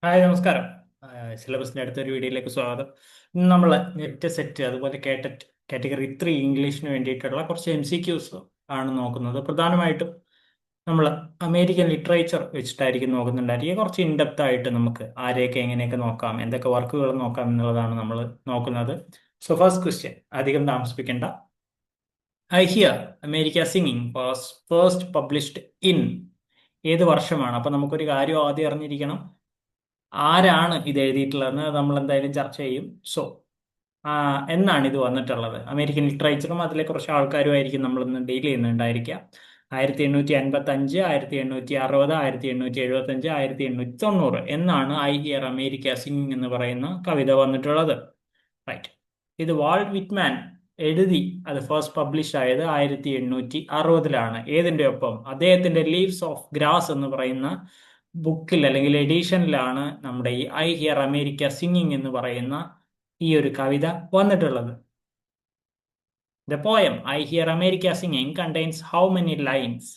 Hi നമസ്കാരം. സിലബസിൻ്റെ അടുത്തൊരു വീഡിയോയിലേക്ക് സ്വാഗതം. ഇന്ന് നമ്മൾ നെറ്റ് സെറ്റ് അതുപോലെ കേട്ടറ്റ് കാറ്റഗറി 3 ഇംഗ്ലീഷിന് വേണ്ടിയിട്ടുള്ള കുറച്ച് MCQs ആണ് നോക്കുന്നത്. പ്രധാനമായിട്ടും നമ്മൾ അമേരിക്കൻ ലിറ്ററേച്ചർ വെച്ചിട്ടായിരിക്കും നോക്കുന്നുണ്ടായിരിക്കും. കുറച്ച് ഇൻഡെപ്ത് ആയിട്ട് നമുക്ക് ആരെയൊക്കെ എങ്ങനെയൊക്കെ നോക്കാം, എന്തൊക്കെ വർക്കുകൾ നോക്കാം എന്നുള്ളതാണ് നമ്മൾ നോക്കുന്നത്. സോ ഫസ്റ്റ് ക്വസ്റ്റ്യൻ, അധികം താമസിപ്പിക്കേണ്ട. I hear America singing was first published in ഏത് വർഷമാണ്? അപ്പം നമുക്കൊരു കാര്യം ആദ്യം അറിഞ്ഞിരിക്കണം, ആരാണ് ഇത് എഴുതിയിട്ടുള്ളതെന്ന് നമ്മൾ എന്തായാലും ചർച്ച ചെയ്യും. സോ എന്നാണ് ഇത് വന്നിട്ടുള്ളത്? അമേരിക്കൻ ലിറ്ററേച്ചറും അതിലെ കുറച്ച് ആൾക്കാരുമായിരിക്കും നമ്മൾ ഇന്ന് ഡീൽ ചെയ്യുന്നുണ്ടായിരിക്കുക. 1855, 1860, 1875, 1890 എന്നാണ് ഐ ഹിയർ അമേരിക്ക സിംഗിങ് എന്ന് പറയുന്ന കവിത വന്നിട്ടുള്ളത്. റൈറ്റ്. ഇത് വാൾട്ട് വിറ്റ്മാൻ എഴുതി അത് ഫസ്റ്റ് പബ്ലിഷ് ആയത് 1860 ഏതിൻ്റെ ഒപ്പം? അദ്ദേഹത്തിന്റെ ലീവ്സ് ഓഫ് ഗ്രാസ് എന്ന് പറയുന്ന ബുക്കിൽ അല്ലെങ്കിൽ എഡീഷനിലാണ് നമ്മുടെ ഈ ഐ ഹിയർ അമേരിക്ക സിംഗിങ് എന്ന് പറയുന്ന ഈ ഒരു കവിത വന്നിട്ടുള്ളത്. The poem I hear America singing contains how many lines?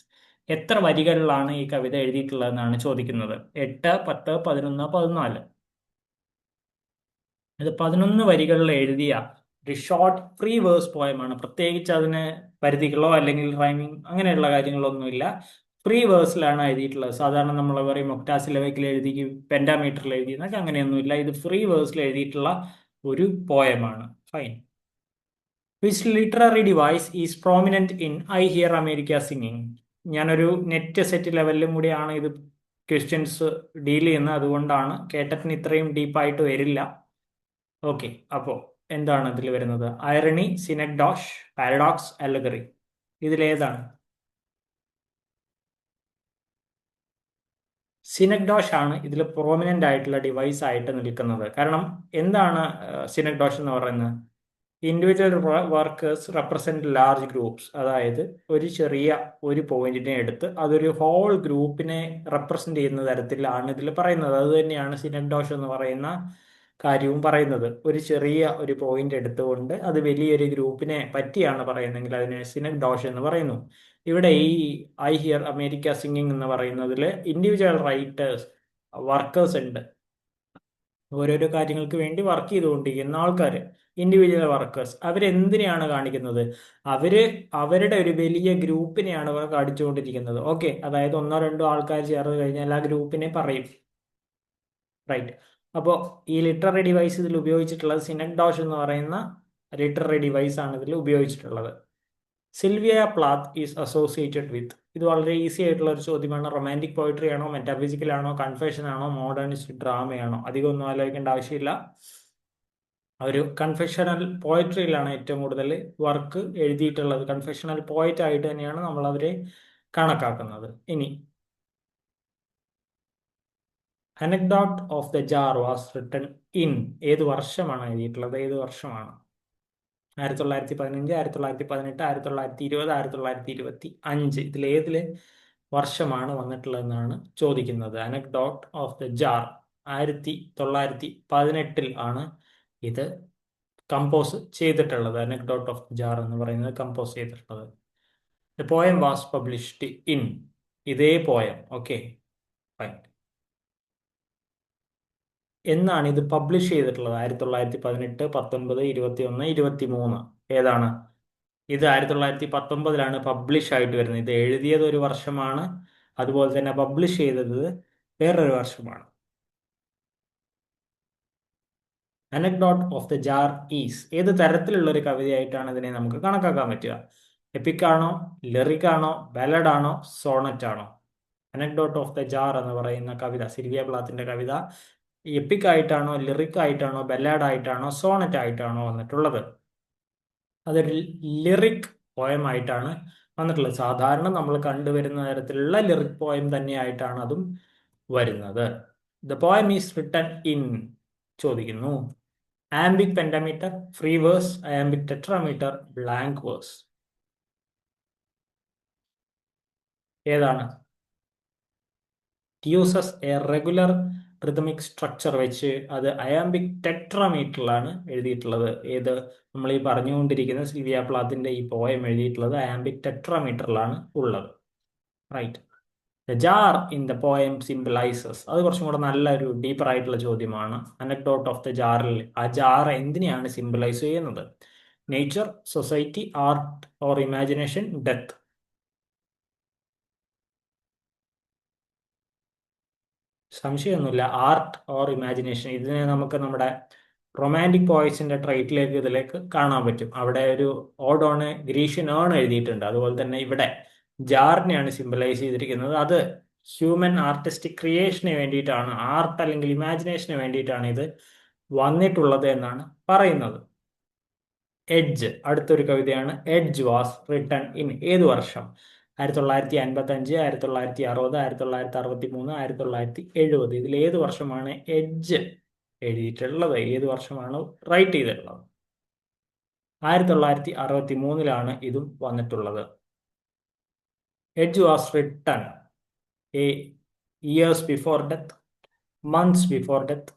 എത്ര വരികളിലാണ് ഈ കവിത എഴുതിയിട്ടുള്ളതെന്നാണ് ചോദിക്കുന്നത്. 8, 10, 11, 14. ഇത് 11 വരികളിൽ എഴുതിയ ഒരു ഷോർട്ട് ഫ്രീ വേഴ്സ് പോയമാണ്. പ്രത്യേകിച്ച് അതിന് പരിധികളോ അല്ലെങ്കിൽ റൈമിങ് അങ്ങനെയുള്ള കാര്യങ്ങളൊന്നുമില്ല. ഫ്രീ വേഴ്സിലാണ് എഴുതിയിട്ടുള്ളത്. സാധാരണ നമ്മൾ പറയും ഒക്ടാസിലബിക്കിൽ എഴുതി, പെൻഡാമീറ്ററിൽ എഴുതി എന്നൊക്കെ, അങ്ങനെയൊന്നുമില്ല. ഇത് ഫ്രീ വേഴ്സിൽ എഴുതിയിട്ടുള്ള ഒരു പോയമാണ്. Fine. Which literary device is prominent in I hear America singing? ഞാനൊരു നെറ്റ് സെറ്റ് ലെവലിലും കൂടിയാണ് ഇത് ക്വസ്റ്റ്യൻസ് ഡീൽ ചെയ്യുന്നത്, അതുകൊണ്ടാണ് കേട്ടറ്റിന് ഇത്രയും ഡീപ്പായിട്ട് വരില്ല. ഓക്കെ, അപ്പോൾ എന്താണ് ഇതിൽ വരുന്നത്? Irony, synecdoche, paradox, allegory. ഇതിലേതാണ്? സിനക്ഡോഷ് ആണ് ഇതിൽ പ്രോമിനന്റ് ആയിട്ടുള്ള ഡിവൈസ് ആയിട്ട് നിൽക്കുന്നത്. കാരണം എന്താണ് സിനക്ഡോഷ് എന്ന് പറയുന്നത്? Individual workers represent large groups. അതായത് ഒരു പോയിന്റിനെ എടുത്ത് അതൊരു ഹോൾ ഗ്രൂപ്പിനെ റെപ്രസെന്റ് ചെയ്യുന്ന തരത്തിലാണ് ഇതിൽ പറയുന്നത്. അത് തന്നെയാണ് സിനക്ഡോഷ് എന്ന് പറയുന്ന കാര്യവും പറയുന്നത്. ഒരു പോയിന്റ് എടുത്തുകൊണ്ട് അത് വലിയൊരു ഗ്രൂപ്പിനെ പറ്റിയാണ് പറയുന്നതെങ്കിൽ അതിനെ സിനക്ഡോഷ് എന്ന് പറയുന്നു. ഇവിടെ ഈ ഐ ഹിയർ അമേരിക്ക സിംഗിങ് എന്ന് പറയുന്നതിൽ ഇൻഡിവിജ്വൽ വർക്കേഴ്സ് ഉണ്ട്. ഓരോരോ കാര്യങ്ങൾക്ക് വേണ്ടി വർക്ക് ചെയ്തുകൊണ്ടിരിക്കുന്ന ആൾക്കാർ, ഇൻഡിവിജ്വൽ വർക്കേഴ്സ്. അവരെന്തിനെയാണ് കാണിക്കുന്നത്? അവരുടെ ഒരു വലിയ ഗ്രൂപ്പിനെയാണ് അവർ കാണിച്ചുകൊണ്ടിരിക്കുന്നത്. ഓക്കെ, അതായത് ഒന്നോ രണ്ടോ ആൾക്കാർ ചേർന്ന് കഴിഞ്ഞാൽ ആ ഗ്രൂപ്പിനെ പറയും. റൈറ്റ്. അപ്പോൾ ഈ ലിറ്റററി ഡിവൈസ് ഇതിൽ ഉപയോഗിച്ചിട്ടുള്ളത് സിനക്ഡോഷ് എന്ന് പറയുന്ന ലിറ്റററി ഡിവൈസ് ആണ് ഇതിൽ ഉപയോഗിച്ചിട്ടുള്ളത്. Sylvia പ്ലാത്ത് is associated with. ഇത് വളരെ ഈസി ആയിട്ടുള്ള ഒരു ചോദ്യമാണ്. റൊമാൻറ്റിക് പോയിട്രി ആണോ, മെറ്റാഫിസിക്കൽ ആണോ, കൺഫെഷൻ ആണോ, മോഡേണിസ്റ്റ് ഡ്രാമയാണോ? അധികം ഒന്നും ആലോചിക്കേണ്ട ആവശ്യമില്ല. ഒരു കൺഫെഷണൽ പോയട്രിയിലാണ് ഏറ്റവും കൂടുതൽ വർക്ക് എഴുതിയിട്ടുള്ളത്. കൺഫെഷണൽ പോയറ്റ് ആയിട്ട് തന്നെയാണ് നമ്മൾ അവരെ കണക്കാക്കുന്നത്. ഇനി anecdote of the jar was written in ഏത് വർഷമാണ് എഴുതിയിട്ടുള്ളത്? ഏത് വർഷമാണ്? 1915, 1918, 1920, 1925. ഇതിലേതില് വർഷമാണ് വന്നിട്ടുള്ളതെന്നാണ് ചോദിക്കുന്നത്. അനക്ഡോട്ട് ഓഫ് ദ ജാർ 1918 ആണ് ഇത് കമ്പോസ് ചെയ്തിട്ടുള്ളത്. അനക്ഡോട്ട് ഓഫ് ദ ജാർ എന്ന് പറയുന്നത് കമ്പോസ് ചെയ്തിട്ടുള്ളത്. The poem was published in ഇതേ പോയം. Okay, fine. എന്നാണ് ഇത് പബ്ലിഷ് ചെയ്തിട്ടുള്ളത്? 1918, 19, 21, 23. ഏതാണ്? ഇത് 1919 പബ്ലിഷ് ആയിട്ട് വരുന്നത്. ഇത് എഴുതിയത് ഒരു വർഷമാണ്, അതുപോലെ തന്നെ പബ്ലിഷ് ചെയ്തത് വേറൊരു വർഷമാണ്. Anecdote of the jar is ഏത് തരത്തിലുള്ള ഒരു കവിതയായിട്ടാണ് ഇതിനെ നമുക്ക് കണക്കാക്കാൻ പറ്റുക? എപ്പിക് ആണോ, ലിറിക് ആണോ, ബാലഡ് ആണോ, സോണറ്റ് ആണോ? അനക്ഡോട്ട് ഓഫ് ദ ജാർ എന്ന് പറയുന്ന കവിത, സിൽവിയ പ്ലാത്തിന്റെ കവിത, എപ്പിക് ആയിട്ടാണോ, ലിറിക് ആയിട്ടാണോ, ബല്ലാഡ് ആയിട്ടാണോ, സോണറ്റ് ആയിട്ടാണോ വന്നിട്ടുള്ളത്? അതൊരു ലിറിക് പോയം ആയിട്ടാണ് വന്നിട്ടുള്ളത്. സാധാരണ നമ്മൾ കണ്ടുവരുന്ന തരത്തിലുള്ള ലിറിക് പോയം തന്നെയായിട്ടാണ് അതും വരുന്നത്. The poem is written in ചോദിക്കുന്നു. Iambic pentameter, free verse, iambic tetrameter, blank verse. ഏതാണ്? Uses a regular rhythmic structure വെച്ച് അത് അയാംബിക് ടെട്രാമീറ്ററിലാണ് എഴുതിയിട്ടുള്ളത്. ഏത്? നമ്മൾ ഈ പറഞ്ഞുകൊണ്ടിരിക്കുന്ന സിൽവിയ പ്ലാത്തിന്റെ ഈ പോയം എഴുതിയിട്ടുള്ളത് അയാംബിക് ടെട്രാമീറ്ററിലാണ് ഉള്ളത്. Right. The jar in the poem symbolises. അത് കുറച്ചും കൂടെ നല്ലൊരു ഡീപ്പർ ആയിട്ടുള്ള ചോദ്യമാണ്. അനക്ഡോട്ട് ഓഫ് ദ ജാറിൽ ആ ജാർ എന്തിനെയാണ് സിംബിളൈസ് ചെയ്യുന്നത്? Nature, society, art or imagination, death? സംശയമൊന്നുമില്ല, ആർട്ട് ഓർ ഇമാജിനേഷൻ. ഇതിനെ നമുക്ക് നമ്മുടെ റൊമാൻറ്റിക് പോയസിന്റെ ട്രൈറ്റിലേക്ക് ഇതിലേക്ക് കാണാൻ പറ്റും. അവിടെ ഒരു ഓഡോണ് ഗ്രീഷ്യൻ ഏൺ എഴുതിയിട്ടുണ്ട്. അതുപോലെ തന്നെ ഇവിടെ ജാറിനെയാണ് സിംബലൈസ് ചെയ്തിരിക്കുന്നത്. അത് ഹ്യൂമൻ ആർട്ടിസ്റ്റിക് ക്രിയേഷന് വേണ്ടിയിട്ടാണ്, ആർട്ട് അല്ലെങ്കിൽ ഇമാജിനേഷന് വേണ്ടിയിട്ടാണ് ഇത് വന്നിട്ടുള്ളത് എന്നാണ് പറയുന്നത്. എഡ്ജ്, അടുത്തൊരു കവിതയാണ്. എഡ്ജ് വാസ് റിട്ടൺ ഇൻ ഏത് വർഷം? 1955, 1960, 1963, 1970. ഇതിൽ ഏത് വർഷമാണ് എഡ്ജ് എഴുതിയിട്ടുള്ളത്? ഏത് വർഷമാണ് റൈറ്റ് ചെയ്തിട്ടുള്ളത്? 1963 ഇതും വന്നിട്ടുള്ളത്. Edge was written A years before death, months before death,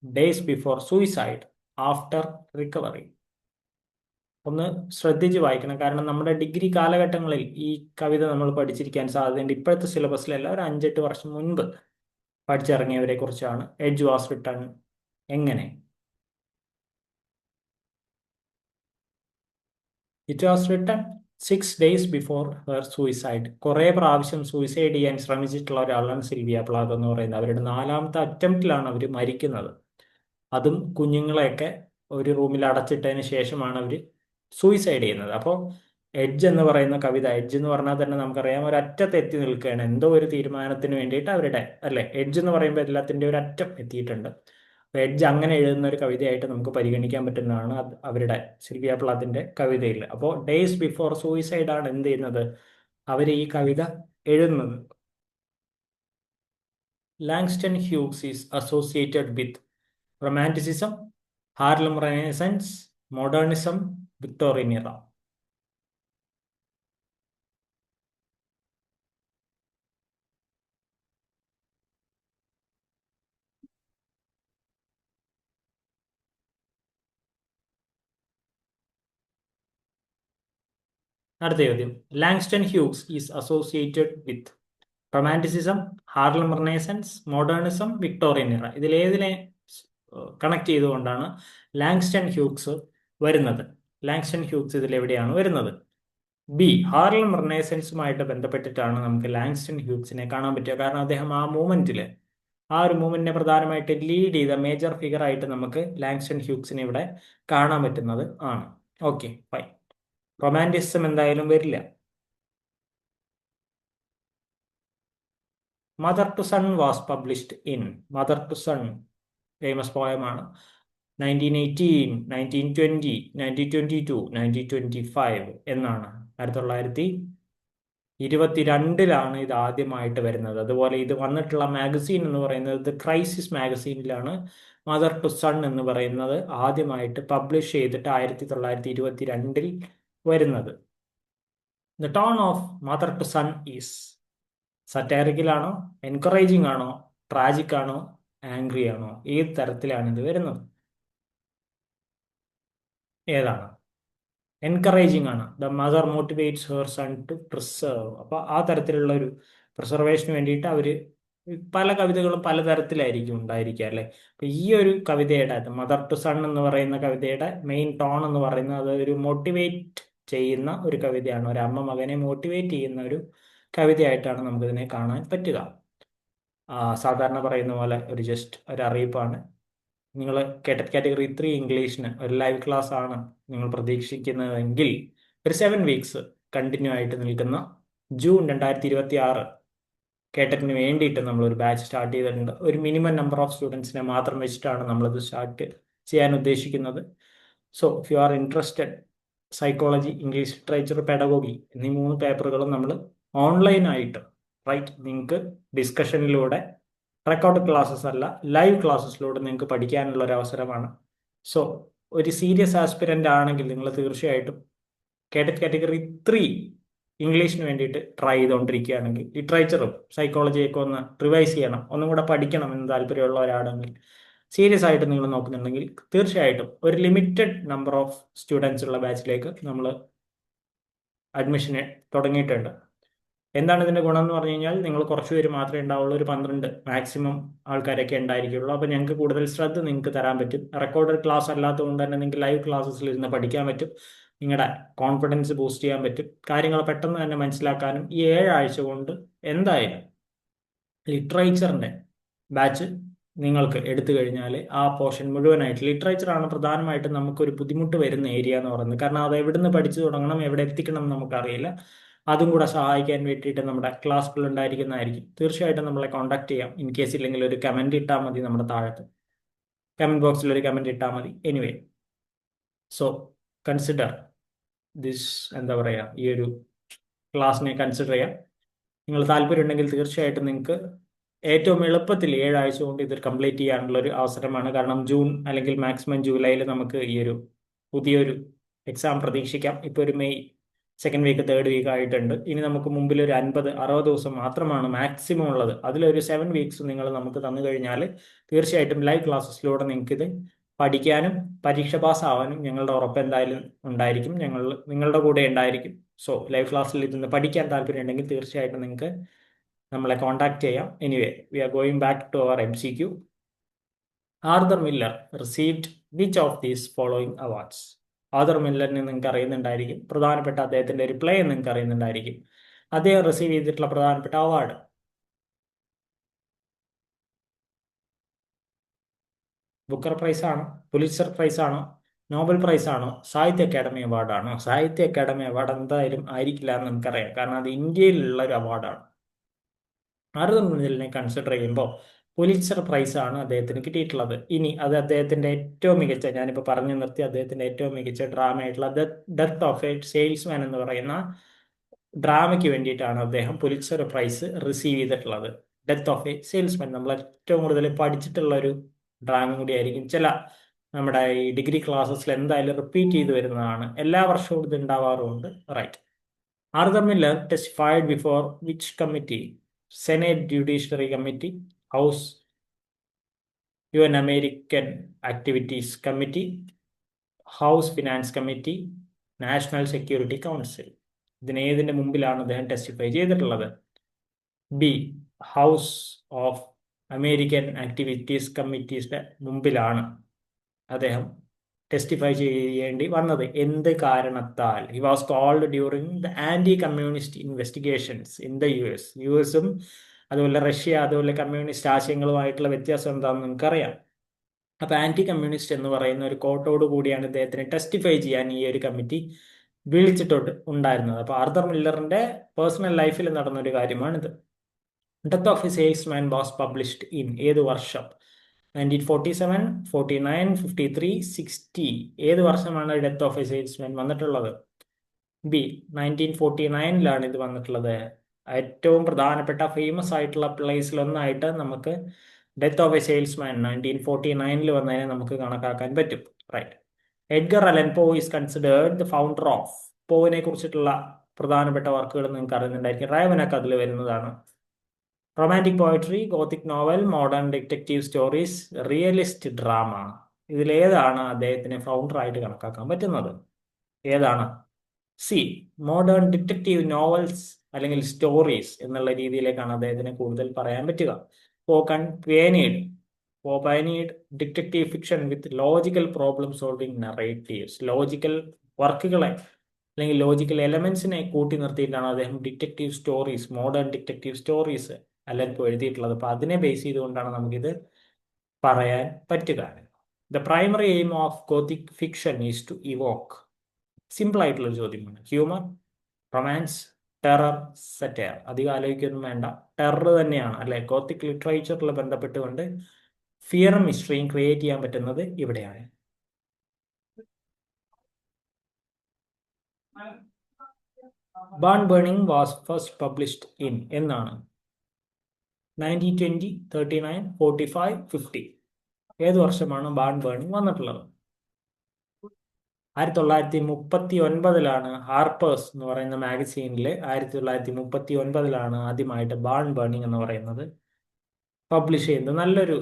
days before suicide, after recovery? ഒന്ന് ശ്രദ്ധിച്ച് വായിക്കണം, കാരണം നമ്മുടെ ഡിഗ്രി കാലഘട്ടങ്ങളിൽ ഈ കവിത നമ്മൾ പഠിച്ചിരിക്കാൻ സാധ്യതയുണ്ട്. ഇപ്പോഴത്തെ സിലബസിലല്ല, ഒരു 5-8 വർഷം മുൻപ് പഠിച്ചിറങ്ങിയവരെ കുറിച്ചാണ്. എഡ്ജ് വാസ് റിട്ടൺ എങ്ങനെ? It was written 6 days before her suicide. കുറേ പ്രാവശ്യം സൂയിസൈഡ് ചെയ്യാൻ ശ്രമിച്ചിട്ടുള്ള ഒരാളാണ് സിൽവിയ പ്ലാത്ത് എന്ന് പറയുന്നത്. അവരുടെ 4ാമത്തെ അറ്റംപ്റ്റിലാണ് അവർ മരിക്കുന്നത്. അതും കുഞ്ഞുങ്ങളെയൊക്കെ ഒരു റൂമിൽ അടച്ചിട്ടതിന് ശേഷമാണ് അവർ സൂയിസൈഡ് ചെയ്യുന്നത്. അപ്പോൾ എഡ്ജ് എന്ന് പറയുന്ന കവിത, എഡ്ജ് എന്ന് പറഞ്ഞാൽ തന്നെ നമുക്കറിയാം ഒരു അറ്റത്ത് എത്തി നിൽക്കുകയാണ്, എന്തോ ഒരു തീരുമാനത്തിന് വേണ്ടിയിട്ട് അവരുടെ, അല്ലെ? എഡ്ജ് എന്ന് പറയുമ്പോൾ എല്ലാത്തിൻ്റെ ഒരു അറ്റം എത്തിയിട്ടുണ്ട്. അപ്പോൾ എഡ്ജ് അങ്ങനെ എഴുതുന്ന ഒരു കവിതയായിട്ട് നമുക്ക് പരിഗണിക്കാൻ പറ്റുന്നതാണ് അവരുടെ സിൽവിയ പ്ലാത്തിന്റെ കവിതയിൽ. അപ്പോൾ ഡേയ്സ് ബിഫോർ സൂയിസൈഡ് ആണ് എന്ത് ചെയ്യുന്നത്, അവർ ഈ കവിത എഴുതുന്നത്. Langston Hughes is associated with romanticism, Harlem renaissance, modernism, Victorian ഇറ? അടുത്ത ചോദ്യം. Langston Hughes is associated with romanticism, Harlem renaissance, modernism, Victorian ഇറ? ഇതിലേതിനെ കണക്ട് ചെയ്തുകൊണ്ടാണ് ലാങ്സ്റ്റൺ ഹ്യൂഗ്സ് വരുന്നത്? ലാങ്സ്റ്റൺ ഹ്യൂഗ്സ് ഇതിലെവിടെയാണ് വരുന്നത്? ബി, ഹാർലം റെനേസൻസുമായിട്ട് ബന്ധപ്പെട്ടിട്ടാണ് നമുക്ക് ലാങ്സ്റ്റൺ ഹ്യൂഗ്സിനെ കാണാൻ പറ്റുക. കാരണം അദ്ദേഹം ആ മൂവ്മെന്റിൽ, ആ ഒരു മൂവ്മെന്റിനെ പ്രധാനമായിട്ട് ലീഡ് ചെയ്ത മേജർ ഫിഗർ ആയിട്ട് നമുക്ക് ലാങ്സ്റ്റൺ ഹ്യൂഗ്സിനെ ഇവിടെ കാണാൻ പറ്റുന്നത് ആണ്. Okay, fine. റൊമാൻറ്റിസം എന്തായാലും വരില്ല. Mother to son was published in. Mother to son famous പോയമാണ്. 1918, 1920, 1922, 1925 എന്നാണ്. 1922 ഇത് ആദ്യമായിട്ട് വരുന്നത്. അതുപോലെ ഇത് വന്നിട്ടുള്ള മാഗസീൻ എന്ന് പറയുന്നത് ദ ക്രൈസിസ് മാഗസീനിലാണ് മദർ ടു സൺ എന്ന് പറയുന്നത് ആദ്യമായിട്ട് പബ്ലിഷ് ചെയ്തിട്ട് 1922 വരുന്നത്. The tone of mother to son is സറ്റാരിക്കലാണോ, എൻകറേജിങ് ആണോ, ട്രാജിക് ആണോ, ആംഗ്രി ആണോ? ഏത് തരത്തിലാണ് ഇത് വരുന്നത്? ഏതാണ്? എൻകറേജിങ് ആണ്. The mother motivates her son to preserve. അപ്പൊ ആ തരത്തിലുള്ള ഒരു പ്രിസർവേഷന് വേണ്ടിയിട്ട് അവര് പല കവിതകളും പലതരത്തിലായിരിക്കും ഉണ്ടായിരിക്കുക, അല്ലെ? അപ്പൊ ഈ ഒരു കവിതയുടെ മദർ ടു സൺ എന്ന് പറയുന്ന കവിതയുടെ മെയിൻ ടോൺ എന്ന് പറയുന്നത് അത് ഒരു മോട്ടിവേറ്റ് ചെയ്യുന്ന ഒരു കവിതയാണ്. ഒരു അമ്മ മകനെ മോട്ടിവേറ്റ് ചെയ്യുന്ന ഒരു കവിതയായിട്ടാണ് നമുക്കിതിനെ കാണാൻ പറ്റുക. സാധാരണ പറയുന്ന പോലെ ഒരു ജസ്റ്റ് ഒരു അറിയിപ്പാണ്. നിങ്ങൾ കാറ്റഗറി 3 ഇംഗ്ലീഷിന് ഒരു ലൈവ് ക്ലാസ് ആണ് നിങ്ങൾ പ്രതീക്ഷിക്കുന്നതെങ്കിൽ ഒരു 7 വീക്സ് കണ്ടിന്യൂ ആയിട്ട് നിൽക്കുന്ന ജൂൺ 2026 കേട്ടറ്റിന് വേണ്ടിയിട്ട് നമ്മളൊരു ബാച്ച് സ്റ്റാർട്ട് ചെയ്തിട്ടുണ്ട്. ഒരു മിനിമം നമ്പർ ഓഫ് സ്റ്റുഡൻസിനെ മാത്രം വെച്ചിട്ടാണ് നമ്മളിത് സ്റ്റാർട്ട് ചെയ്യാൻ ഉദ്ദേശിക്കുന്നത്. So if you are interested, psychology, English literature, pedagogy എന്നീ 3 പേപ്പറുകളും നമ്മൾ ഓൺലൈനായിട്ട്, റൈറ്റ്, നിങ്ങൾക്ക് ഡിസ്കഷനിലൂടെ, റെക്കോർഡ് ക്ലാസ്സസ് അല്ല, ലൈവ് ക്ലാസ്സസിലൂടെ നിങ്ങൾക്ക് പഠിക്കാനുള്ള ഒരു അവസരമാണ്. സോ ഒരു സീരിയസ് ആസ്പിരൻ്റ് ആണെങ്കിൽ നിങ്ങൾ തീർച്ചയായിട്ടും കാറ്റഗറി 3 ഇംഗ്ലീഷിന് വേണ്ടിയിട്ട് ട്രൈ ചെയ്തുകൊണ്ടിരിക്കുകയാണെങ്കിൽ, ലിറ്ററേച്ചറും സൈക്കോളജിയൊക്കെ ഒന്ന് റിവൈസ് ചെയ്യണം, ഒന്നും കൂടെ പഠിക്കണം എന്ന് താല്പര്യമുള്ളവരാണെങ്കിൽ, സീരിയസ് ആയിട്ട് നിങ്ങൾ നോക്കുന്നുണ്ടെങ്കിൽ തീർച്ചയായിട്ടും ഒരു ലിമിറ്റഡ് നമ്പർ ഓഫ് സ്റ്റുഡൻസ് ഉള്ള ബാച്ചിലേക്ക് നമ്മൾ അഡ്മിഷന് തുടങ്ങിയിട്ടുണ്ട്. എന്താണ് ഇതിന്റെ ഗുണം എന്ന് പറഞ്ഞു കഴിഞ്ഞാൽ നിങ്ങൾ കുറച്ച് പേര് മാത്രമേ ഉണ്ടാവുള്ളൂ, ഒരു 12 മാക്സിമം ആൾക്കാരൊക്കെ ഉണ്ടായിരിക്കുള്ളൂ. അപ്പോൾ ഞങ്ങൾക്ക് കൂടുതൽ ശ്രദ്ധ നിങ്ങൾക്ക് തരാൻ പറ്റും. റെക്കോർഡഡ് ക്ലാസ് അല്ലാത്തതുകൊണ്ട് തന്നെ നിങ്ങൾക്ക് ലൈവ് ക്ലാസ്സസിൽ ഇരുന്ന് പഠിക്കാൻ പറ്റും. നിങ്ങളുടെ കോൺഫിഡൻസ് ബൂസ്റ്റ് ചെയ്യാൻ പറ്റും. കാര്യങ്ങൾ പെട്ടെന്ന് തന്നെ മനസ്സിലാക്കാനും ഈ 7 ആഴ്ച കൊണ്ട് എന്തായാലും ലിറ്ററേച്ചറിന്റെ ബാച്ച് നിങ്ങൾക്ക് എടുത്തു കഴിഞ്ഞാൽ ആ പോർഷൻ മുഴുവനായിട്ട് ലിറ്ററേച്ചറാണ് പ്രധാനമായിട്ടും നമുക്കൊരു ബുദ്ധിമുട്ട് വരുന്ന ഏരിയ എന്ന് പറയുന്നത്. കാരണം അത് എവിടുന്ന് പഠിച്ചു തുടങ്ങണം, എവിടെ എത്തിക്കണം എന്ന് നമുക്കറിയില്ല. അതും കൂടെ സഹായിക്കാൻ വേണ്ടിയിട്ട് നമ്മുടെ ക്ലാസ്സുകൾ ഉണ്ടായിരിക്കുന്നതായിരിക്കും. തീർച്ചയായിട്ടും നമ്മളെ കോൺടാക്ട് ചെയ്യാം. ഇൻ കേസ് ഇല്ലെങ്കിൽ ഒരു കമന്റ് ഇട്ടാൽ മതി, നമ്മുടെ താഴത്ത് കമന്റ് ബോക്സിൽ ഒരു കമന്റ് ഇട്ടാൽ മതി. എനിവേ, സോ കൺസിഡർ ദിസ്, എന്താ പറയുക, ഈ ഒരു ക്ലാസ്സിനെ കൺസിഡർ ചെയ്യാം. നിങ്ങൾ താല്പര്യമുണ്ടെങ്കിൽ തീർച്ചയായിട്ടും നിങ്ങൾക്ക് ഏറ്റവും എളുപ്പത്തിൽ 7 ആഴ്ച കൊണ്ട് ഇത് കംപ്ലീറ്റ് ചെയ്യാനുള്ള ഒരു അവസരമാണ്. കാരണം ജൂൺ അല്ലെങ്കിൽ മാക്സിമം ജൂലൈയിൽ നമുക്ക് ഈ ഒരു പുതിയൊരു എക്സാം പ്രതീക്ഷിക്കാം. ഇപ്പോൾ ഒരു May second week third week ആയിട്ടുണ്ട്. ഇനി നമുക്ക് മുമ്പിൽ ഒരു 50-60 ദിവസം മാത്രമാണ് മാക്സിമം ഉള്ളത്. അതിലൊരു 7 വീക്സ് നിങ്ങൾ നമുക്ക് തന്നു കഴിഞ്ഞാൽ തീർച്ചയായിട്ടും ലൈവ് ക്ലാസ്സസിലൂടെ നിങ്ങൾക്കിത് പഠിക്കാനും പരീക്ഷ പാസ്സാവാനും ഞങ്ങളുടെ ഉറപ്പ് എന്തായാലും ഉണ്ടായിരിക്കും. ഞങ്ങൾ നിങ്ങളുടെ കൂടെ ഉണ്ടായിരിക്കും. സോ ലൈവ് ക്ലാസ്സിൽ ഇരുന്ന് പഠിക്കാൻ താല്പര്യമുണ്ടെങ്കിൽ തീർച്ചയായിട്ടും നിങ്ങൾക്ക് നമ്മളെ കോൺടാക്ട് ചെയ്യാം. Anyway, we are going back to our MCQ. Arthur Miller received which of these following awards? Arthur മില്ലറിനെ നിങ്ങൾക്ക് അറിയുന്നുണ്ടായിരിക്കും. പ്രധാനപ്പെട്ട അദ്ദേഹത്തിന്റെ ഒരു പ്ലേ നിങ്ങൾക്ക് അറിയുന്നുണ്ടായിരിക്കും. അദ്ദേഹം റിസീവ് ചെയ്തിട്ടുള്ള പ്രധാനപ്പെട്ട അവാർഡ് ബുക്കർ പ്രൈസ് ആണോ, പുലിറ്റ്സർ പ്രൈസ് ആണോ, നോബൽ പ്രൈസ് ആണോ, സാഹിത്യ അക്കാദമി അവാർഡാണോ? സാഹിത്യ അക്കാദമി അവാർഡ് എന്തായാലും ആയിരിക്കില്ല എന്ന് നമുക്കറിയാം. കാരണം അത് ഇന്ത്യയിലുള്ള ഒരു അവാർഡാണ്. ആർതർ മില്ലറിനെ കൺസിഡർ ചെയ്യുമ്പോൾ പുലിറ്റ്സർ പ്രൈസ് ആണ് അദ്ദേഹത്തിന് കിട്ടിയിട്ടുള്ളത്. ഇനി അത് അദ്ദേഹത്തിന്റെ ഏറ്റവും മികച്ച, ഞാനിപ്പോൾ പറഞ്ഞു നിർത്തി, അദ്ദേഹത്തിന്റെ ഏറ്റവും മികച്ച ഡ്രാമയായിട്ടുള്ള ഡെത്ത് ഓഫ് എ സെയിൽസ്മാൻ എന്ന് പറയുന്ന ഡ്രാമയ്ക്ക് വേണ്ടിയിട്ടാണ് അദ്ദേഹം പുലിറ്റ്സർ പ്രൈസ് റിസീവ് ചെയ്തിട്ടുള്ളത്. ഡെത്ത് ഓഫ് എ സെയിൽസ്മാൻ നമ്മൾ ഏറ്റവും കൂടുതൽ പഠിച്ചിട്ടുള്ള ഒരു ഡ്രാമ കൂടിയായിരിക്കും. ചില നമ്മുടെ ഈ ഡിഗ്രി ക്ലാസ്സസിൽ എന്തായാലും റിപ്പീറ്റ് ചെയ്ത് വരുന്നതാണ്. എല്ലാ വർഷവും ഇത് ഉണ്ടാവാറുമുണ്ട്. Right. Arthur Miller testified before which committee? Senate judiciary committee, house UN American activities committee, house finance committee, national security council. ഇതിനേതിന്റെ മുമ്പിലാണ് അദ്ദേഹം ടെസ്റ്റിഫൈ ചെയ്തിട്ടുള്ളത്? B, house of American activities കമ്മിറ്റീസിന്റെ മുമ്പിലാണ് അദ്ദേഹം ടെസ്റ്റിഫൈ ചെയ്യേണ്ടി വന്നത്. എന്ത് കാരണത്താൽ? He was called during the anti communist investigations in the US-ഉം അതുപോലെ റഷ്യ, അതുപോലെ കമ്മ്യൂണിസ്റ്റ് ആശയങ്ങളുമായിട്ടുള്ള വ്യത്യാസം എന്താണെന്ന് നമുക്കറിയാം. അപ്പൊ ആന്റി കമ്മ്യൂണിസ്റ്റ് എന്ന് പറയുന്ന ഒരു കോട്ടോട് കൂടിയാണ് ഇദ്ദേഹത്തിന് ടെസ്റ്റിഫൈ ചെയ്യാൻ ഈ ഒരു കമ്മിറ്റി വിളിച്ചിട്ടുണ്ട് ഉണ്ടായിരുന്നത്. അപ്പൊ ആർതർ മില്ലറിന്റെ പേഴ്സണൽ ലൈഫിൽ നടന്ന ഒരു കാര്യമാണിത്. Death of A salesman was published in ഏത് വർഷം? 1947, 49, 53, 60. ഏത് വർഷമാണ് ഡെത്ത് ഓഫ് എ സെയിൽസ്മാൻ വന്നിട്ടുള്ളത്? ബി, 1949ലാണ് ഇത് വന്നിട്ടുള്ളത്. ഏറ്റവും പ്രധാനപ്പെട്ട ഫേമസ് ആയിട്ടുള്ള പ്ലേസിലൊന്നായിട്ട് നമുക്ക് ഡെത്ത് ഓഫ് എ സെയിൽസ്മാൻ 1949 വന്നതിനെ നമുക്ക് കണക്കാക്കാൻ പറ്റും. Right. Edgar Allan Poe is considered the founder of. പോവിനെ കുറിച്ചിട്ടുള്ള പ്രധാനപ്പെട്ട വർക്കുകൾ നിങ്ങൾക്ക് അറിയുന്നുണ്ടായിരിക്കും. റയവനൊക്കെ അതിൽ വരുന്നതാണ്. Romantic poetry, gothic novel, modern detective stories, realist drama. ഇതിലേതാണ് അദ്ദേഹത്തിന് ഫൗണ്ടർ ആയിട്ട് കണക്കാക്കാൻ പറ്റുന്നത്? ഏതാണ്? സി, മോഡേൺ ഡിറ്റക്റ്റീവ് നോവൽസ് അല്ലെങ്കിൽ സ്റ്റോറീസ് എന്നുള്ള രീതിയിലേക്കാണ് അദ്ദേഹത്തിന് കൂടുതൽ പറയാൻ പറ്റുക. Pioneered detective fiction with logical problem solving narratives. Logical വർക്കുകളെ അല്ലെങ്കിൽ ലോജിക്കൽ എലമെന്റ്സിനെ കൂട്ടി നിർത്തിയിട്ടാണ് അദ്ദേഹം detective stories, modern detective stories എല്ലാവർക്കും എഴുതിയിട്ടുള്ളത്. അപ്പൊ അതിനെ ബേസ് ചെയ്തുകൊണ്ടാണ് നമുക്കിത് പറയാൻ പറ്റുക. The primary aim of Gothic fiction is to evoke. Simple ആയിട്ടുള്ള ഒരു ചോദ്യമാണ്. Humour, romance, terror, satire. അധികം ആലോചിക്കൊന്നും വേണ്ട, ടെറർ തന്നെയാണ് അല്ലെ. ഗോത്തിക് ലിറ്ററേച്ചറിൽ ബന്ധപ്പെട്ടുകൊണ്ട് ഫിയറും മിസ്റ്ററിയും ക്രിയേറ്റ് ചെയ്യാൻ പറ്റുന്നത് ഇവിടെയാണ്. Barn burning was first published in എന്നാണ്? 1920, 39, 45, 50. ഏത് വർഷമാണ് ബാൺ ബേണിംഗ് വന്നിട്ടുള്ളത്? 1939ലാണ് ഹാർപ്പേഴ്സ് എന്ന് പറയുന്ന മാഗസീനിൽ 1939ലാണ് ആദ്യമായിട്ട് ബാൺ ബേണിംഗ് എന്ന് പറയുന്നത് പബ്ലിഷ് ചെയ്യുന്നത്. നല്ലൊരു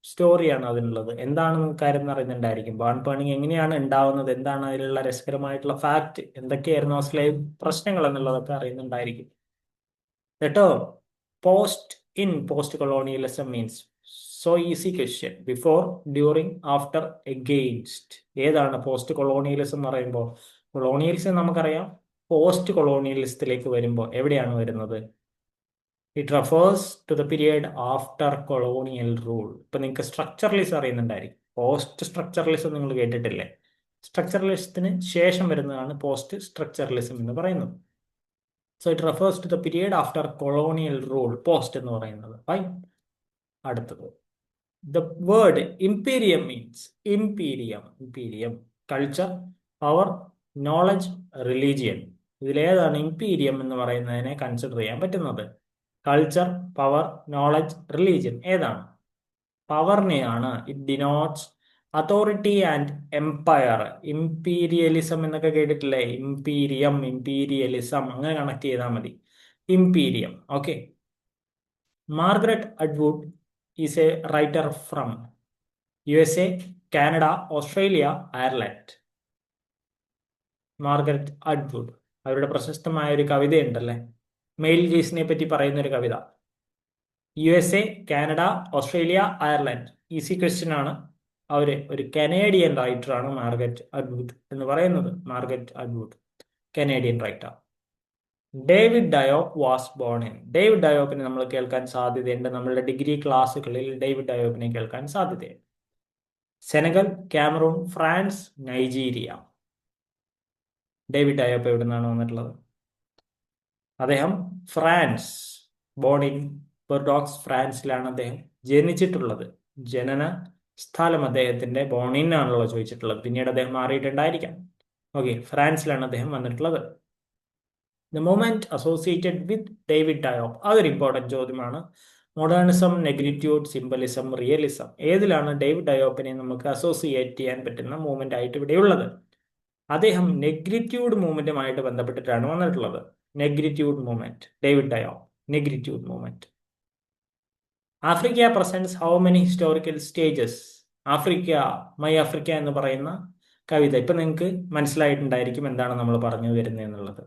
സ്റ്റോറിയാണ് അതിനുള്ളത്. എന്താണെന്ന് കാര്യം അറിയുന്നുണ്ടായിരിക്കും. ബാൺ ബേണിംഗ് എങ്ങനെയാണ് ഉണ്ടാവുന്നത്, എന്താണ് അതിലുള്ള രസകരമായിട്ടുള്ള ഫാക്ട്, എന്തൊക്കെയായിരുന്നു ആ സ്ലേവ് പ്രശ്നങ്ങൾ എന്നുള്ളതൊക്കെ അറിയുന്നുണ്ടായിരിക്കും. The term post-colonialism means so easy question. Before, during, after, against. ഏതാണ് പോസ്റ്റ് കൊളോണിയലിസം എന്ന് പറയുമ്പോൾ? കൊളോണിയലിസം നമുക്കറിയാം. പോസ്റ്റ് കൊളോണിയലിസത്തിലേക്ക് വരുമ്പോൾ എവിടെയാണ് വരുന്നത്? It refers to the period after colonial rule. ഇപ്പൊ നിങ്ങൾക്ക് സ്ട്രക്ചറലിസം അറിയുന്നുണ്ടായിരിക്കും. പോസ്റ്റ് സ്ട്രക്ചറലിസം നിങ്ങൾ കേട്ടിട്ടില്ലേ? സ്ട്രക്ചറലിസത്തിന് ശേഷം വരുന്നതാണ് പോസ്റ്റ് സ്ട്രക്ചറലിസം എന്ന് പറയുന്നത്. So it refers to the period after colonial rule, post എന്ന് പറയുന്നത്. ഫൈൻ. അടുത്തത്, the word imperium means imperium culture, power, knowledge, religion. ഇതിലേതാണ് ഇംപീരിയം എന്ന് പറയുന്നതിനെ കൺസിഡർ ചെയ്യാൻ പറ്റുന്നത്? Culture, power, knowledge, religion. ഏതാണ്? പവറിനെയാണ്. It denotes authority and empire. Imperialism എന്നൊക്കെ കേട്ടിട്ടില്ലേ? ഇംപീരിയലിസം അങ്ങനെ കണക്ട് ചെയ്താൽ മതി. Imperium. Okay. Margaret Atwood is a writer from USA, Canada, Australia, Ireland. Margaret Atwood, അവരുടെ പ്രശസ്തമായ ഒരു കവിതയുണ്ടല്ലേ, മെയിൽ ഗേസിനെ പറ്റി പറയുന്ന ഒരു കവിത. USA, Canada, Australia, Ireland. Easy question ആണ്. അവര് ഒരു കനേഡിയൻ റൈറ്ററാണ് മാർഗരറ്റ് അറ്റ്വുഡ് എന്ന് പറയുന്നത്. Margaret Atwood, Canadian writer. David Diop was born in. David ഡയോപ്പിനെ നമ്മൾ കേൾക്കാൻ സാധ്യതയുണ്ട്. നമ്മളുടെ ഡിഗ്രി ക്ലാസ്സുകളിൽ ഡേവിഡ് ഡയോപ്പിനെ കേൾക്കാൻ സാധ്യതയുണ്ട്. Senegal, Cameroon, France, Nigeria. David Diop എവിടെ നിന്നാണ് വന്നിട്ടുള്ളത്? അദ്ദേഹം ഫ്രാൻസ്, ബോൺ ഇൻ ബോർഡോക്സ്, ഫ്രാൻസിലാണ് അദ്ദേഹം ജനിച്ചിട്ടുള്ളത്. ജനന സ്ഥലം അദ്ദേഹത്തിന്റെ ബോണിൻ ആണല്ലോ ചോദിച്ചിട്ടുള്ളത്. പിന്നീട് അദ്ദേഹം മാറിയിട്ടുണ്ടായിരിക്കാം. ഓക്കെ, ഫ്രാൻസിലാണ് അദ്ദേഹം വന്നിട്ടുള്ളത്. The movement associated with David Diop, അതൊരു ഇമ്പോർട്ടൻറ്റ് ചോദ്യമാണ്. Modernism, negritude, symbolism, realism. ഏതിലാണ് ഡേവിഡ് ഡയോപ്പിനെ നമുക്ക് അസോസിയേറ്റ് ചെയ്യാൻ പറ്റുന്ന മൂവ്മെന്റ് ആയിട്ട് ഇവിടെയുള്ളത്? അദ്ദേഹം നെഗ്രിറ്റ്യൂഡ് മൂവ്മെന്റുമായിട്ട് ബന്ധപ്പെട്ടിട്ടാണ് വന്നിട്ടുള്ളത്. Negritude movement, David Diop, negritude movement. Africa presence how many historical stages? Africa, my Africa എന്ന് പറയുന്ന കവിത, ഇപ്പൊ നിങ്ങൾക്ക് മനസ്സിലായിട്ടുണ്ടായിരിക്കും എന്താണ് നമ്മൾ പറഞ്ഞു വരുന്നത് എന്നുള്ളത്.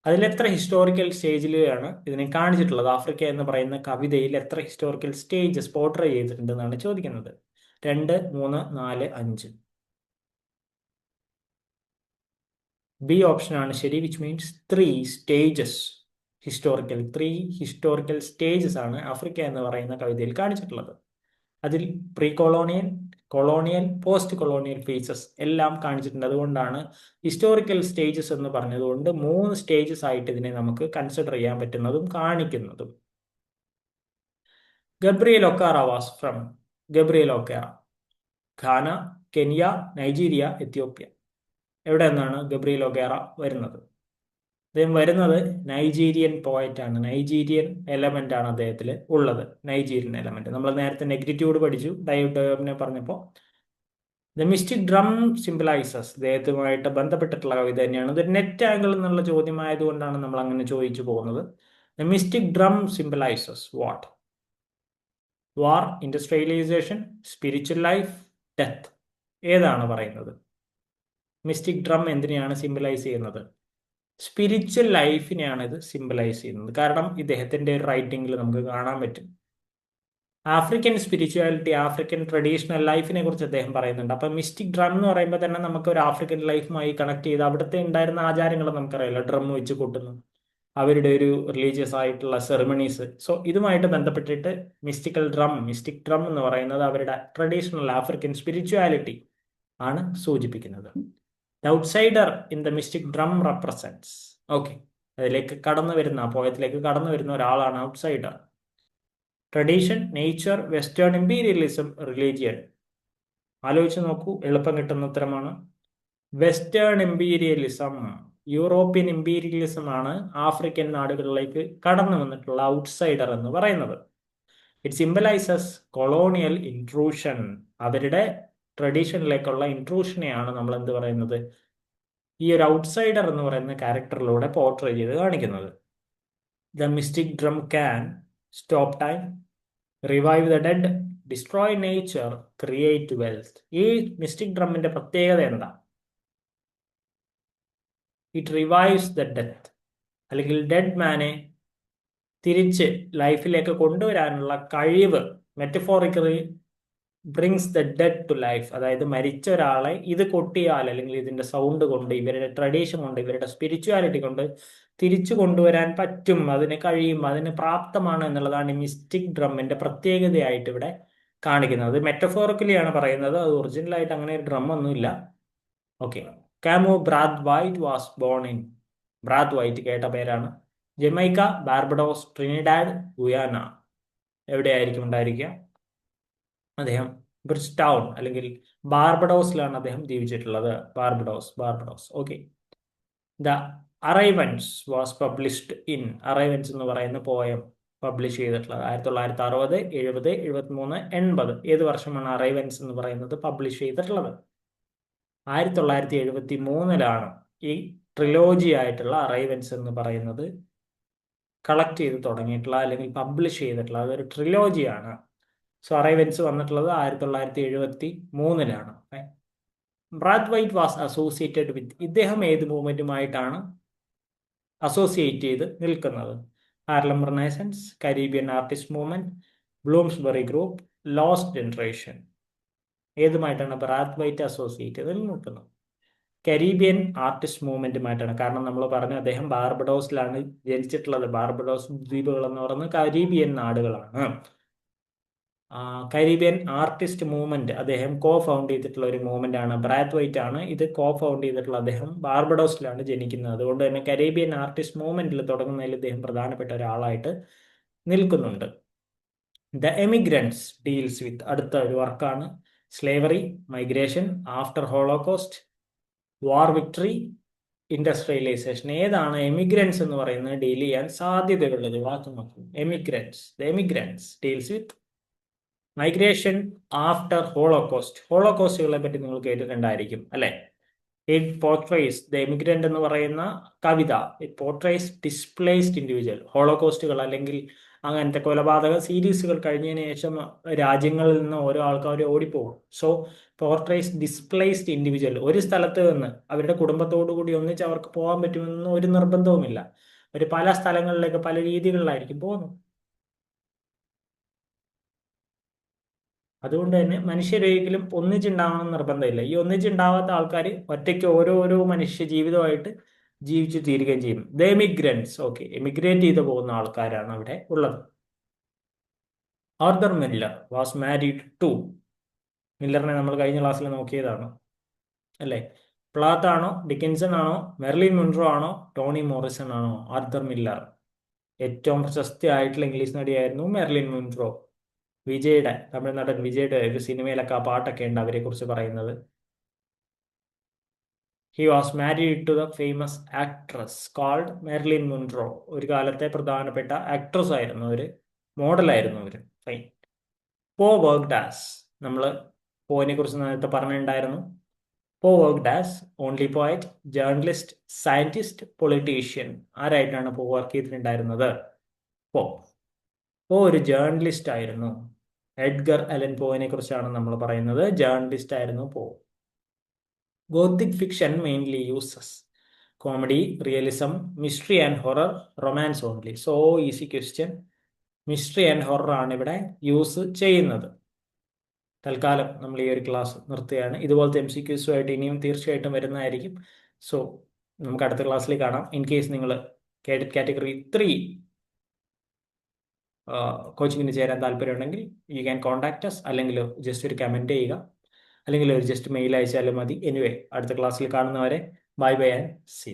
അതിൽ എത്ര ഹിസ്റ്റോറിക്കൽ സ്റ്റേജിലാണ് ഇതിനെ കാണിച്ചിട്ടുള്ളത്? ആഫ്രിക്ക എന്ന് പറയുന്ന കവിതയിൽ എത്ര ഹിസ്റ്റോറിക്കൽ സ്റ്റേജസ് പോർട്രേ ചെയ്തിട്ടുണ്ട് എന്നാണ് ചോദിക്കുന്നത്. 2, 3, 4, 5. ബി ഓപ്ഷൻ ആണ് ശരി, which means 3 stages. Three historical stages ആണ് ആഫ്രിക്ക എന്ന് പറയുന്ന കവിതയിൽ കാണിച്ചിട്ടുള്ളത്. അതിൽ pre colonial, colonial, post colonial phases എല്ലാം കാണിച്ചിട്ടുണ്ട്. അതുകൊണ്ടാണ് ഹിസ്റ്റോറിക്കൽ സ്റ്റേജസ് എന്ന് പറഞ്ഞതുകൊണ്ട് 3 സ്റ്റേജസ് ആയിട്ട് ഇതിനെ നമുക്ക് കൺസിഡർ ചെയ്യാൻ പറ്റുന്നതും കാണിക്കുന്നതും. Gabriel Okara was from. Gabriel Okara, Ghana, Kenya, Nigeria, Ethiopia. എവിടെ നിന്നാണ് ഗബ്രിയേൽ ഒക്കാറ വരുന്നത്? അദ്ദേഹം വരുന്നത് നൈജീരിയൻ പോയറ്റ് ആണ്. നൈജീരിയൻ എലമെന്റ് ആണ് അദ്ദേഹത്തിൽ ഉള്ളത്. Nigerian element. നമ്മൾ നേരത്തെ നെഗ്രിറ്റ്യൂഡ് പഠിച്ചു ഡയോപ്പ് ഡയോപ്പിനെ പറഞ്ഞപ്പോൾ. ദ മിസ്റ്റിക് ഡ്രം സിംബലൈസസ്, അദ്ദേഹത്തുമായിട്ട് ബന്ധപ്പെട്ടിട്ടുള്ള കവിത തന്നെയാണ്. ഇതൊരു നെറ്റ് ആംഗിൾ എന്നുള്ള ചോദ്യമായതുകൊണ്ടാണ് നമ്മൾ അങ്ങനെ ചോദിച്ചു പോകുന്നത്. The mystic drum symbolises what? War, industrialisation, spiritual life, death. ഏതാണ് പറയുന്നത്? മിസ്റ്റിക് ഡ്രം എന്തിനെയാണ് സിംബലൈസ് ചെയ്യുന്നത്? സ്പിരിച്വൽ ലൈഫിനെയാണ് ഇത് സിംബലൈസ് ചെയ്യുന്നത്. കാരണം ഇദ്ദേഹത്തിന്റെ റൈറ്റിംഗിൽ നമുക്ക് കാണാൻ പറ്റും ആഫ്രിക്കൻ സ്പിരിച്വാലിറ്റി, ആഫ്രിക്കൻ ട്രഡീഷണൽ ലൈഫിനെ കുറിച്ച് അദ്ദേഹം പറയുന്നുണ്ട്. അപ്പൊ മിസ്റ്റിക് ഡ്രം എന്ന് പറയുമ്പോൾ തന്നെ നമുക്ക് ഒരു ആഫ്രിക്കൻ ലൈഫുമായി കണക്ട് ചെയ്ത് അവിടുത്തെ ഉണ്ടായിരുന്ന ആചാരങ്ങൾ നമുക്കറിയാലോ. ഡ്രം വെച്ച് കൊട്ടുന്നു, അവരുടെ ഒരു റിലീജിയസ് ആയിട്ടുള്ള സെറിമണീസ്. സോ ഇതുമായിട്ട് ബന്ധപ്പെട്ടിട്ട് മിസ്റ്റിക് ഡ്രം എന്ന് പറയുന്നത് അവരുടെ ട്രഡീഷണൽ ആഫ്രിക്കൻ സ്പിരിച്വാലിറ്റി ആണ് സൂചിപ്പിക്കുന്നത്. The outsider in the mystic drum represents. Okay, അതിലേക്ക് കടന്നു വരുന്ന, പോയത്തിലേക്ക് കടന്നു വരുന്ന ഒരാളാണ് outsider. Tradition, nature, western imperialism, religion. ആലോചിച്ച് നോക്കൂ, എളുപ്പം കിട്ടുന്ന ഉത്തരമാണ്. വെസ്റ്റേൺ ഇമ്പീരിയലിസം, യൂറോപ്യൻ ഇമ്പീരിയലിസം ആണ് ആഫ്രിക്കൻ നാടുകളിലേക്ക് കടന്നു വന്നിട്ടുള്ള ഔട്ട്സൈഡർ എന്ന് പറയുന്നത്. It symbolises colonial intrusion. അവരുടെ ട്രഡീഷനിലേക്കുള്ള ഇൻട്രൂഷനെയാണ് നമ്മൾ എന്ത് പറയുന്നത്? ഈ ഒരു ഔട്ട്സൈഡർ എന്ന് പറയുന്ന ക്യാരക്ടറിലൂടെ പോർട്രേ ചെയ്ത് കാണിക്കുന്നത്. The mystic drum can stop time, revive the dead, destroy nature, create wealth. ഈ മിസ്റ്റിക് ഡ്രമ്മിന്റെ പ്രത്യേകത എന്താ? ഇറ്റ് റിവൈവ്സ് ദ ഡെത്ത്, അല്ലെങ്കിൽ ഡെഡ് മാനെ തിരിച്ച് ലൈഫിലേക്ക് കൊണ്ടുവരാനുള്ള കഴിവ്, metaphorically brings the dead to life, അതായത് മരിച്ച ഒരാളെ ഇത് കൊട്ടിയാൽ അല്ലെങ്കിൽ ഇതിന്റെ സൗണ്ട് കൊണ്ട്, ഇവരുടെ ട്രഡീഷൻ കൊണ്ട്, ഇവരുടെ സ്പിരിച്വാലിറ്റി കൊണ്ട് തിരിച്ചു കൊണ്ടുവരാൻ പറ്റും, അതിന് കഴിയും, അതിന് പ്രാപ്തമാണ് എന്നുള്ളതാണ് ഈ മിസ്റ്റിക് ഡ്രമ്മിന്റെ പ്രത്യേകതയായിട്ട് ഇവിടെ കാണിക്കുന്നത്. മെറ്റഫോറിക്കലി ആണ് പറയുന്നത്, അത് ഒറിജിനലായിട്ട് അങ്ങനെ ഒരു ഡ്രം ഒന്നുമില്ല. Okay. Kamau Brathwaite was born in, Brathwaite കേട്ട പേരാണ്, ജമൈക്ക, ബാർബഡോസ്, ട്രിനിഡാഡ്, ഗുയാന. എവിടെയായിരിക്കും ഉണ്ടായിരിക്കുക? അദ്ദേഹം ബ്രിഡ്ജ്ടൗൺ അല്ലെങ്കിൽ ബാർബഡോസിലാണ് അദ്ദേഹം ജീവിച്ചിട്ടുള്ളത്. Barbados. Okay. The arrivants was published in, arrivants എന്ന് പറയുന്ന പോയം പബ്ലിഷ് ചെയ്തിട്ടുള്ളത് 1960, 70, 73, 80. ഏത് വർഷമാണ് അറൈവൻസ് എന്ന് പറയുന്നത് പബ്ലിഷ് ചെയ്തിട്ടുള്ളത്? 1973 ഈ ട്രിലോജി ആയിട്ടുള്ള അറൈവൻസ് എന്ന് പറയുന്നത് കളക്ട് ചെയ്ത് തുടങ്ങിയിട്ടുള്ള അല്ലെങ്കിൽ പബ്ലിഷ് ചെയ്തിട്ടുള്ള അതൊരു ട്രിലോജിയാണ്. സോ അറൈവൻസ് വന്നിട്ടുള്ളത് 1973. ബ്രാത്ത്വൈറ്റ് വാസ് അസോസിയേറ്റഡ് വിത്ത്, ഇദ്ദേഹം ഏത് മൂവ്മെന്റുമായിട്ടാണ് അസോസിയേറ്റ് ചെയ്ത് നിൽക്കുന്നത്? Harlem renaissance, Caribbean artist movement, Bloomsbury group, lost generation. ഏതുമായിട്ടാണ് ബ്രാത്ത്വൈറ്റ് അസോസിയേറ്റ് ചെയ്ത് നിൽക്കുന്നത്? കരീബിയൻ ആർട്ടിസ്റ്റ് മൂവ്മെന്റുമായിട്ടാണ്. കാരണം നമ്മൾ പറഞ്ഞു അദ്ദേഹം ബാർബഡോസിലാണ് ജനിച്ചിട്ടുള്ളത്. ബാർബഡോസ് ദ്വീപുകൾ എന്ന് പറയുന്നത് കരീബിയൻ നാടുകളാണ്. കരീബിയൻ ആർട്ടിസ്റ്റ് മൂവ്മെന്റ് അദ്ദേഹം കോ ഫൗണ്ട് ചെയ്തിട്ടുള്ള ഒരു മൂവ്മെന്റ് ആണ്. ബ്രാത്ത്വൈറ്റ് ആണ് ഇത് കോ ഫൗണ്ട് ചെയ്തിട്ടുള്ള. അദ്ദേഹം ബാർബഡോസിലാണ് ജനിക്കുന്നത്. അതുകൊണ്ട് തന്നെ കരീബിയൻ ആർട്ടിസ്റ്റ് മൂവ്മെന്റിൽ തുടങ്ങുന്നതിൽ അദ്ദേഹം പ്രധാനപ്പെട്ട ഒരാളായിട്ട് നിൽക്കുന്നുണ്ട്. ദ എമിഗ്രൻസ് ഡീൽസ് വിത്ത്, അടുത്ത ഒരു വർക്കാണ്, slavery, migration, after holocaust, war victory, industrialisation. ഏതാണ് എമിഗ്രൻസ് എന്ന് പറയുന്നത് ഡീൽ ചെയ്യാൻ സാധ്യതയുള്ളത്? വാക്ക് നോക്കൂ. The emigrants deals with migration after holocaust. ഹോളോകോസ്റ്റുകളെ പറ്റി നിങ്ങൾ കേട്ടിട്ടുണ്ടായിരിക്കും അല്ലെ? ഇറ്റ് പോർട്രേസ്, ദ എമിഗ്രന്റ് എന്ന് പറയുന്ന കവിത, ഇറ്റ് പോർട്രേസ് ഡിസ്പ്ലേസ്ഡ് ഇൻഡിവിജ്വൽ. ഹോളോകോസ്റ്റുകൾ അല്ലെങ്കിൽ അങ്ങനത്തെ കൊലപാതക സീരീസുകൾ കഴിഞ്ഞതിന് ശേഷം രാജ്യങ്ങളിൽ നിന്ന് ഓരോ ആൾക്കാർ ഓടിപ്പോകും. So portrays displaced individual. ഒരു സ്ഥലത്ത് നിന്ന് അവരുടെ കുടുംബത്തോടു കൂടി ഒന്നിച്ച് അവർക്ക് പോകാൻ പറ്റുമെന്ന് ഒരു നിർബന്ധവുമില്ല. ഒരു പല സ്ഥലങ്ങളിലേക്ക് പല രീതികളിലായിരിക്കും പോകുന്നത്. അതുകൊണ്ട് തന്നെ മനുഷ്യരൊരിക്കലും ഒന്നിച്ചുണ്ടാവണം നിർബന്ധമില്ല. ഈ ഒന്നിച്ചുണ്ടാവാത്ത ആൾക്കാർ ഒറ്റയ്ക്ക് ഓരോരോ മനുഷ്യ ജീവിതമായിട്ട് ജീവിച്ചു തീരുകയും ചെയ്യും. ദ എമിഗ്രൻസ്, ഓക്കെ, എമിഗ്രേറ്റ് ചെയ്ത് പോകുന്ന ആൾക്കാരാണ് അവിടെ ഉള്ളത്. Arthur Miller was married to, മില്ലറിനെ നമ്മൾ കഴിഞ്ഞ ക്ലാസ്സിൽ നോക്കിയതാണ് അല്ലേ? പ്ലാത്ത് ആണോ, ഡിക്കിൻസൺ ആണോ, മെർലിൻ മുൺറോ ആണോ, ടോണി മോറിസൺ ആണോ? Arthur Miller. ഏറ്റവും പ്രശസ്തിയായിട്ടുള്ള ഇംഗ്ലീഷ് നടിയായിരുന്നു മെർലിൻ മുൺറോ. വിജയുടെ, തമിഴ് നടൻ വിജയുടെ ഒരു സിനിമയിലൊക്കെ ആ പാട്ടൊക്കെ ഉണ്ട് അവരെ കുറിച്ച് പറയുന്നത്. He was married to the famous actress called Marilyn Monroe. ഒരു കാലത്തെ പ്രധാനപ്പെട്ട ആക്ട്രസ് ആയിരുന്നു അവര്, മോഡലായിരുന്നു അവര്. ഫൈൻ. പോ വർക്ക്ഡ് ആസ്, നമ്മൾ പോയിനെ കുറിച്ച് നേരത്തെ പറഞ്ഞിട്ടുണ്ടായിരുന്നു. Poe worked as only poet, journalist, scientist, politician. ആരായിട്ടാണ് പോ വർക്ക് ചെയ്തിട്ടുണ്ടായിരുന്നത്? പോ ഒരു ജേർണലിസ്റ്റ് ആയിരുന്നു. എഡ്ഗർ അലൻ പോയിനെ കുറിച്ചാണ് നമ്മൾ പറയുന്നത്. ജേർണലിസ്റ്റ് ആയിരുന്നു പോ. Gothic fiction mainly uses comedy, realism, mystery and horror, romance only. So easy question. Mystery and horror ആണ് ഇവിടെ യൂസ് ചെയ്യുന്നത്. തൽക്കാലം നമ്മൾ ഈ ഒരു ക്ലാസ് നിർത്തുകയാണ്. ഇതുപോലത്തെ MCQs ആയിട്ട് ഇനിയും തീർച്ചയായിട്ടും വരുന്നതായിരിക്കും. സോ നമുക്ക് അടുത്ത ക്ലാസ്സിൽ കാണാം. ഇൻ കേസ് നിങ്ങൾ കാറ്റഗറി 3 കോച്ചിങ്ങിന് ചേരാൻ താല്പര്യമുണ്ടെങ്കിൽ യു ക്യാൻ കോൺടാക്ട് അസ്, അല്ലെങ്കിൽ ജസ്റ്റ് ഒരു കമൻറ്റ് ചെയ്യുക, അല്ലെങ്കിൽ ഒരു ജസ്റ്റ് മെയിൽ അയച്ചാലും മതി. എനിവേ, അടുത്ത ക്ലാസ്സിൽ കാണുന്നവരെ ബൈ ബൈ ആൻഡ് സീ.